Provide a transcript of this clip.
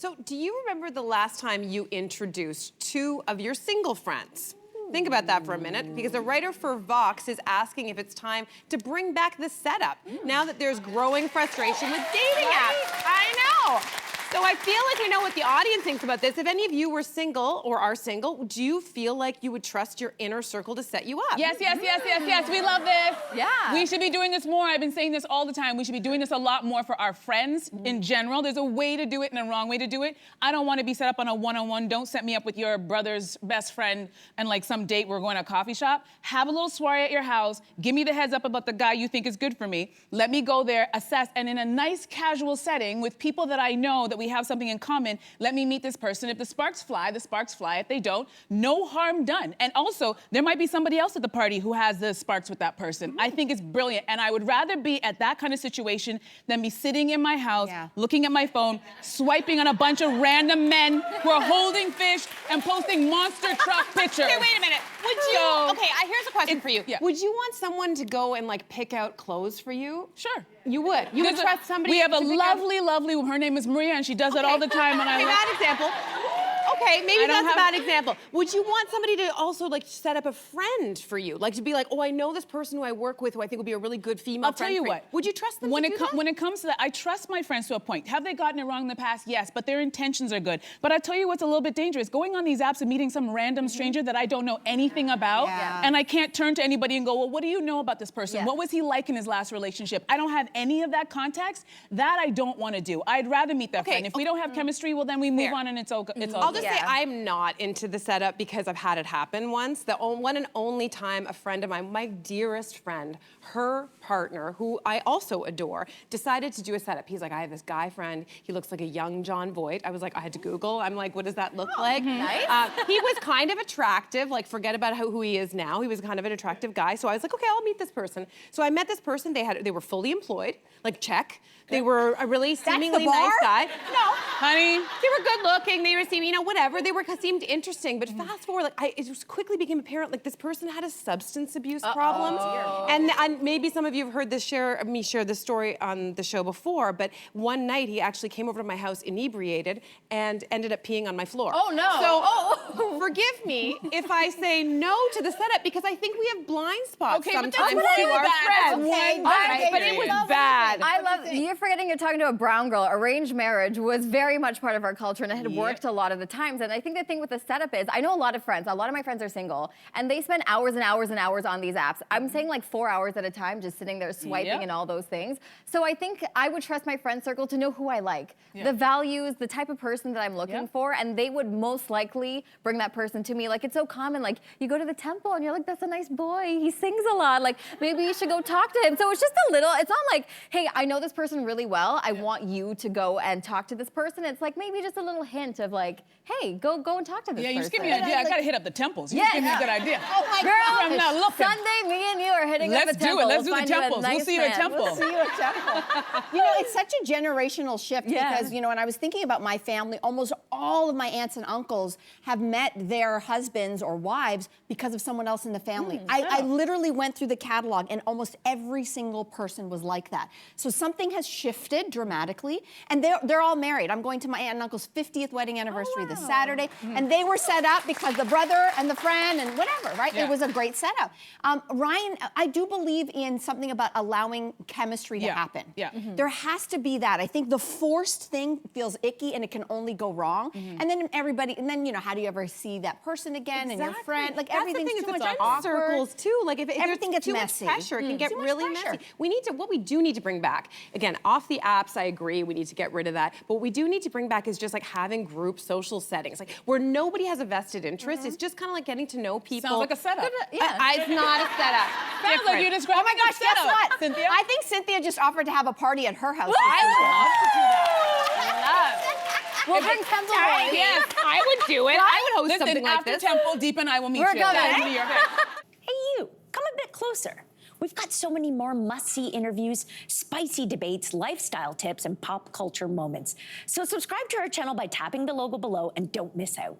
So do you remember the last time you introduced two of your single friends? Think about that for a minute, because a writer for Vox is asking if it's time to bring back the setup now that there's growing frustration with dating apps. I know. So I feel like we know what the audience thinks about this. If any of you were single or are single, do you feel like you would trust your inner circle to set you up? Yes, yes, yes, yes, yes. We love this. Yeah. We should be doing this more. I've been saying this all the time. We should be doing this a lot more for our friends in general. There's a way to do it and a wrong way to do it. I don't want to be set up on a one-on-one. Don't set me up with your brother's best friend and like some date we're going to a coffee shop. Have a little soiree at your house. Give me the heads up about the guy you think is good for me. Let me go there, assess, and in a nice casual setting with people that I know that we have something in common, let me meet this person. If the sparks fly, the sparks fly. If they don't, no harm done. And also, there might be somebody else at the party who has the sparks with that person. I think it's brilliant. And I would rather be at that kind of situation than be sitting in my house, looking at my phone, swiping on a bunch of random men who are holding fish and posting monster truck pictures. Okay, wait a minute. Would you, okay, here's a question for you. Yeah. Would you want someone to go and like pick out clothes for you? Sure. You would? You would trust somebody? We have a to pick out- lovely, her name is Maria, and she does it all the time. And Okay, bad example. Okay, maybe that's a bad example. Would you want somebody to also like set up a friend for you? Like to be like, oh, I know this person who I work with who I think would be a really good female I'll tell friend you for what. Would you trust them when to do that? When it comes to that, I trust my friends to a point. Have they gotten it wrong in the past? Yes, but their intentions are good. But I tell you what's a little bit dangerous. Going on these apps and meeting some random stranger that I don't know anything about, and I can't turn to anybody and go, well, what do you know about this person? What was he like in his last relationship? I don't have any of that context. That I don't want to do. I'd rather meet that friend. If we don't have chemistry, well, then we move on and it's all good. I'll just say I'm not into the setup because I've had it happen once. The one and only time a friend of mine, my dearest friend, her partner, who I also adore, decided to do a setup. He's like, I have this guy friend. He looks like a young John Voight. I was like, I had to Google. I'm like, what does that look like? Nice. He was kind of attractive. Like, forget about who he is now. He was kind of an attractive guy. So I was like, okay, I'll meet this person. So I met this person. They were fully employed. Like, check. They were a really seemingly nice guy. No, honey. They were good looking. They were seeming, whatever. They were seemed interesting. But fast forward, like, it just quickly became apparent, like, this person had a substance abuse problem. And maybe some of you have heard me share this story on the show before. But one night he actually came over to my house inebriated and ended up peeing on my floor. Oh no. So forgive me if I say no to the setup because I think we have blind spots sometimes to our friends. Okay, All right, but it was bad. I love, you're forgetting you're talking to a brown girl. Arranged marriage was very much part of our culture and it had worked a lot of the times. And I think the thing with the setup is, I know a lot of friends, a lot of my friends are single, and they spend hours and hours and hours on these apps. I'm saying like 4 hours at a time, just sitting there swiping and all those things. So I think I would trust my friend circle to know who I like, the values, the type of person that I'm looking for, and they would most likely bring that person to me. Like, it's so common, like you go to the temple and you're like, that's a nice boy, he sings a lot, like maybe you should go talk to him. So it's just a little, it's not like, hey, I know this person really well, I want you to go and talk to this person. It's like maybe just a little hint of like, hey, go and talk to this person. Yeah, you just give me an idea. I gotta hit up the temples. You just give me a good idea. Oh my girl, I'm not looking. Sunday, me and you are hitting up a temple. Let's do the temples. We'll see you at temple. We'll see you at temple. You know, it's such a generational shift because, when I was thinking about my family, almost all of my aunts and uncles have met their husbands or wives because of someone else in the family. I literally went through the catalog and almost every single person was like that. So something has shifted dramatically and they're all married. I'm going to my aunt and uncle's 50th wedding anniversary this Saturday and they were set up because the brother and the friend and whatever, right? It was a great setup. Ryan, I do believe in something about allowing chemistry to happen. There has to be that. I think the forced thing feels icky and it can only go wrong. And then how do you ever see that person again and your friend? Like everything's too much awkward. Circles too. Like if everything there's gets too messy. much pressure, it can get Too much really pressure. messy. What we do need to bring back, again, off the apps, I agree, we need to get rid of that. But what we do need to bring back is just like having group social settings, like where nobody has a vested interest. It's just kind of like getting to know people. Sounds like a setup. It's not a setup. Sounds like you described. Oh my gosh, guess what? Cynthia? I think Cynthia just offered to have a party at her house. I would love to do that. We'll bring temple boys. Yes, I would do it. I would host something like after this. temple, Deep and I will meet you. We're coming. Hey, you, come a bit closer. We've got so many more must-see interviews, spicy debates, lifestyle tips, and pop culture moments. So subscribe to our channel by tapping the logo below and don't miss out.